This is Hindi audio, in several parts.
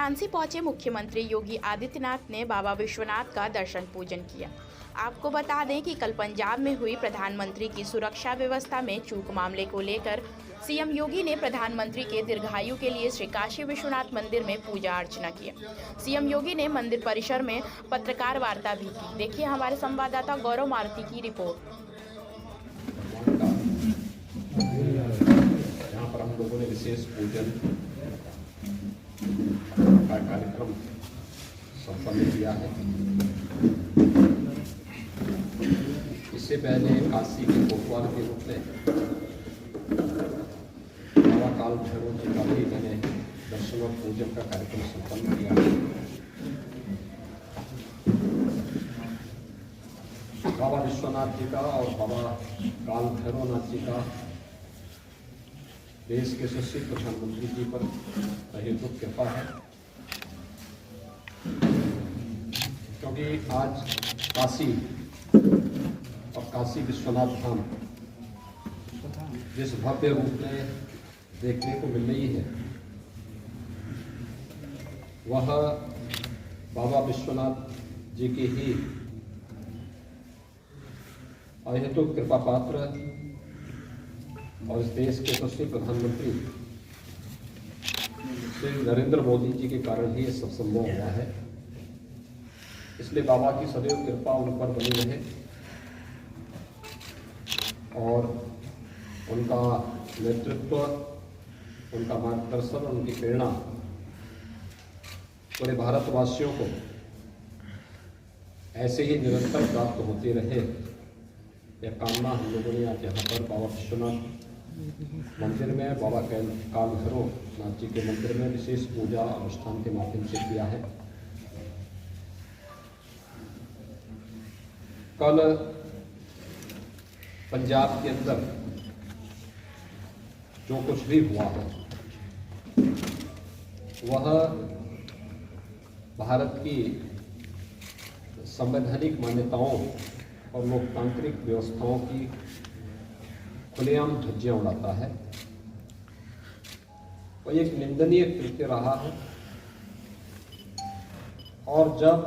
वाराणसी पहुंचे मुख्यमंत्री योगी आदित्यनाथ ने बाबा विश्वनाथ का दर्शन पूजन किया। आपको बता दें कि कल पंजाब में हुई प्रधानमंत्री की सुरक्षा व्यवस्था में चूक मामले को लेकर सीएम योगी ने प्रधानमंत्री के दीर्घायु के लिए श्री काशी विश्वनाथ मंदिर में पूजा अर्चना किया। सीएम योगी ने मंदिर परिसर में पत्रकार वार्ता भी की। देखिए हमारे संवाददाता गौरव मारुति की रिपोर्ट। यहाँ पर हम लोगों ने विशेष पूजन का कार्यक्रम संपन्न किया है। इससे पहले काशी के कोतवाल के रूप में बाबा काल भैरव जी का भी मैंने दर्शन और पूजन का कार्यक्रम संपन्न किया है। बाबा विश्वनाथ जी का और बाबा काल भैरवनाथ जी का देश के यशस्वी प्रधानमंत्री जी पर अहेतुक कृपा है, क्योंकि आज काशी और काशी विश्वनाथ धाम जिस भव्य रूप में देखने को मिल रही है, वह बाबा विश्वनाथ जी की ही अहेतुक कृपा पात्र और इस देश के यशस्वी प्रधानमंत्री श्री नरेंद्र मोदी जी के कारण ही ये सब संभव हुआ है। इसलिए बाबा की सदैव कृपा उन पर बनी रहे और उनका नेतृत्व, उनका मार्गदर्शन, उनकी प्रेरणा पूरे भारतवासियों को ऐसे ही निरंतर प्राप्त होती रहे, यह कामना हम लोगों ने आज यहाँ पर बाबा विश्वनाथ मंदिर में, बाबा काल भैरवनाथ जी के मंदिर में विशेष पूजा अनुष्ठान के माध्यम से किया है। कल पंजाब के अंदर जो कुछ भी हुआ है, वह भारत की संवैधानिक मान्यताओं और लोकतांत्रिक व्यवस्थाओं की खुलेआम धज्जियां उड़ाता है। वह एक निंदनीय कृत्य रहा है और जब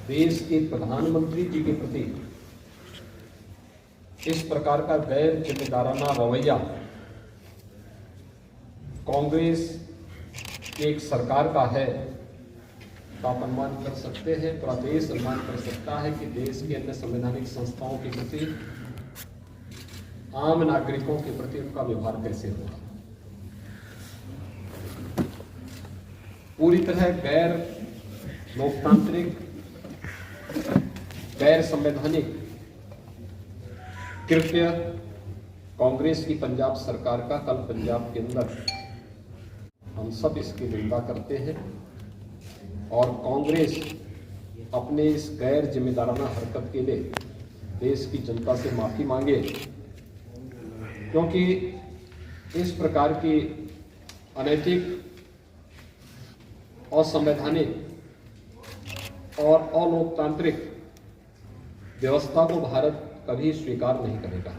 देश के प्रधानमंत्री जी के प्रति इस प्रकार का गैर जिम्मेदाराना रवैया कांग्रेस की एक सरकार का है, तो आप अनुमान कर सकते हैं, पूरा देश अनुमान कर सकता है कि देश के अन्य संवैधानिक संस्थाओं के प्रति, आम नागरिकों के प्रति उनका व्यवहार कैसे होगा। पूरी तरह गैर लोकतांत्रिक, गैर संवैधानिक कृत्य कांग्रेस की पंजाब सरकार का कल पंजाब के अंदर हम सब इसकी निंदा करते हैं और कांग्रेस अपने इस गैर जिम्मेदाराना हरकत के लिए देश की जनता से माफी मांगे, क्योंकि इस प्रकार की अनैतिक, असंवैधानिक और अलोकतांत्रिक व्यवस्था को भारत कभी स्वीकार नहीं करेगा।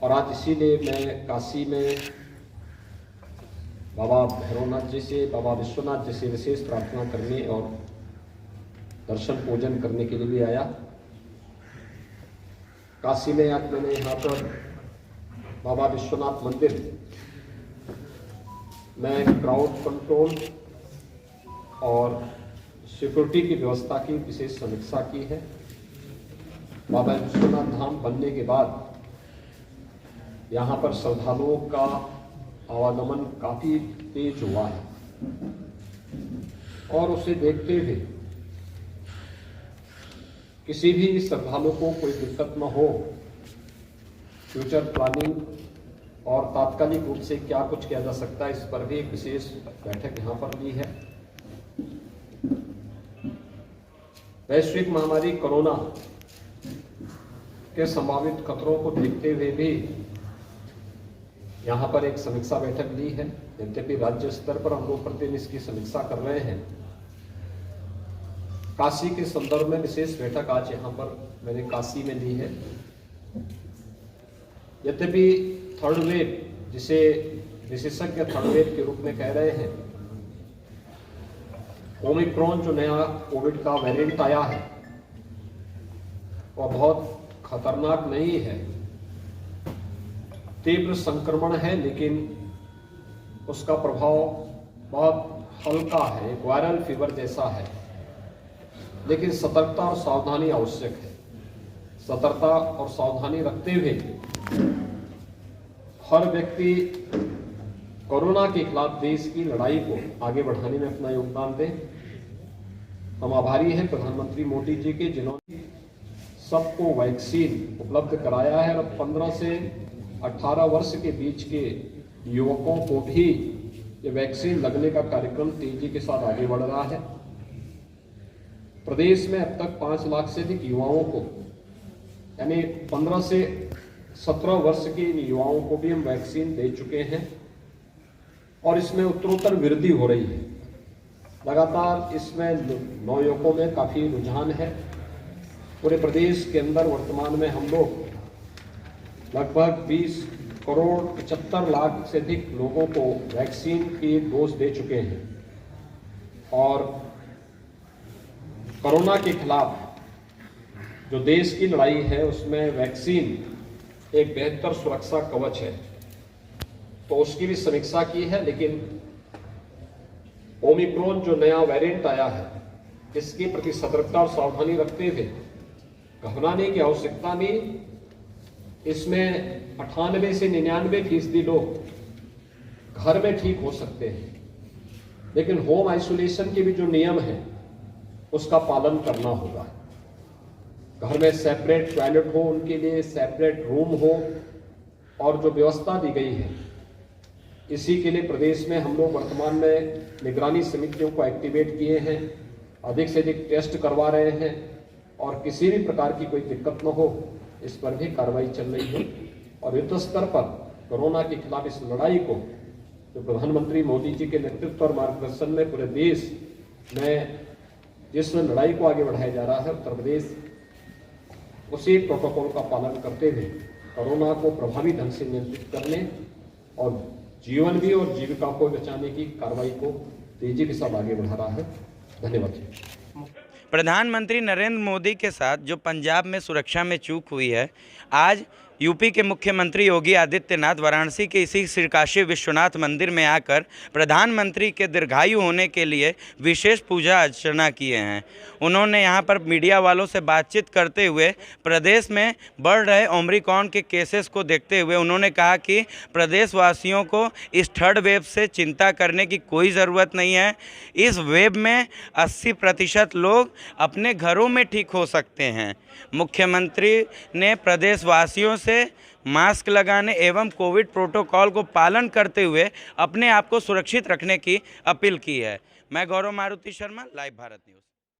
और आज इसीलिए मैं काशी में बाबा भैरवनाथ जी से, बाबा विश्वनाथ जी से विशेष प्रार्थना करने और दर्शन पूजन करने के लिए भी आया। काशी में आज मैंने यहाँ पर बाबा विश्वनाथ मंदिर में क्राउड कंट्रोल और सिक्योरिटी की व्यवस्था की विशेष समीक्षा की है। बाबा विश्वनाथ धाम बनने के बाद यहाँ पर श्रद्धालुओं का आवागमन काफी तेज हुआ है और उसे देखते हुए किसी भी श्रद्धालु को कोई दिक्कत न हो, फ्यूचर प्लानिंग और तात्कालिक रूप से क्या कुछ किया जा सकता है, इस पर भी एक विशेष बैठक यहाँ पर ली है। वैश्विक महामारी कोरोना के संभावित खतरों को देखते हुए भी यहाँ पर एक समीक्षा बैठक ली है। यद्यपि राज्य स्तर पर हम लोग प्रतिदिन इसकी समीक्षा कर रहे हैं, काशी के संदर्भ में विशेष बैठक आज यहाँ पर मैंने काशी में ली है। यद्यपि थर्ड वेव जिसे विशेषज्ञ थर्ड वेव के रूप में कह रहे हैं, ओमिक्रॉन जो नया कोविड का वेरिएंट आया है वह बहुत खतरनाक नहीं है, तीव्र संक्रमण है, लेकिन उसका प्रभाव बहुत हल्का है, एक वायरल फीवर जैसा है। लेकिन सतर्कता और सावधानी आवश्यक है। सतर्कता और सावधानी रखते हुए हर व्यक्ति कोरोना के खिलाफ देश की लड़ाई को आगे बढ़ाने में अपना योगदान दें। हम आभारी हैं प्रधानमंत्री मोदी जी के, जिन्होंने सबको वैक्सीन उपलब्ध कराया है और 15 से 18 वर्ष के बीच के युवकों को भी ये वैक्सीन लगने का कार्यक्रम तेजी के साथ आगे बढ़ रहा है। प्रदेश में अब तक 5 लाख से अधिक युवाओं को, यानी 15 से 17 वर्ष के युवाओं को भी हम वैक्सीन दे चुके हैं और इसमें उत्तरोत्तर वृद्धि हो रही है। लगातार इसमें नवयुवकों में काफी रुझान है। पूरे प्रदेश के अंदर वर्तमान में हम लोग लगभग 20 करोड़ 75 लाख से अधिक लोगों को वैक्सीन की डोज दे चुके हैं और कोरोना के खिलाफ जो देश की लड़ाई है उसमें वैक्सीन एक बेहतर सुरक्षा कवच है, तो उसकी भी समीक्षा की है। लेकिन ओमिक्रॉन जो नया वेरिएंट आया है, इसके प्रति सतर्कता और सावधानी रखते हुए घबराने की आवश्यकता नहीं। इसमें 98 से 99% लोग घर में ठीक हो सकते हैं, लेकिन होम आइसोलेशन के भी जो नियम है उसका पालन करना होगा। घर में सेपरेट टॉयलेट हो, उनके लिए सेपरेट रूम हो और जो व्यवस्था दी गई है, इसी के लिए प्रदेश में हम लोग वर्तमान में निगरानी समितियों को एक्टिवेट किए हैं, अधिक से अधिक टेस्ट करवा रहे हैं और किसी भी प्रकार की कोई दिक्कत न हो इस पर भी कार्रवाई चल रही है। और युद्ध स्तर पर कोरोना के खिलाफ इस लड़ाई को जो प्रधानमंत्री मोदी जी के नेतृत्व और मार्गदर्शन में पूरे देश में जिस लड़ाई को आगे बढ़ाया जा रहा है, उत्तर प्रदेश उसी प्रोटोकॉल का पालन करते हुए कोरोना को प्रभावी ढंग से नियंत्रित करने और जीवन भी और जीविका को बचाने की कार्रवाई को तेजी के साथ आगे बढ़ा रहा है। धन्यवाद। प्रधानमंत्री नरेंद्र मोदी के साथ जो पंजाब में सुरक्षा में चूक हुई है, आज यूपी के मुख्यमंत्री योगी आदित्यनाथ वाराणसी के इसी श्री काशी विश्वनाथ मंदिर में आकर प्रधानमंत्री के दीर्घायु होने के लिए विशेष पूजा अर्चना किए हैं। उन्होंने यहां पर मीडिया वालों से बातचीत करते हुए प्रदेश में बढ़ रहे ओमिक्रॉन के केसेस को देखते हुए उन्होंने कहा कि प्रदेशवासियों को इस थर्ड वेव से चिंता करने की कोई ज़रूरत नहीं है। इस वेव में 80% लोग अपने घरों में ठीक हो सकते हैं। मुख्यमंत्री ने प्रदेशवासियों से मास्क लगाने एवं कोविड प्रोटोकॉल को पालन करते हुए अपने आप को सुरक्षित रखने की अपील की है। मैं गौरव मारुति शर्मा, लाइव भारत न्यूज़।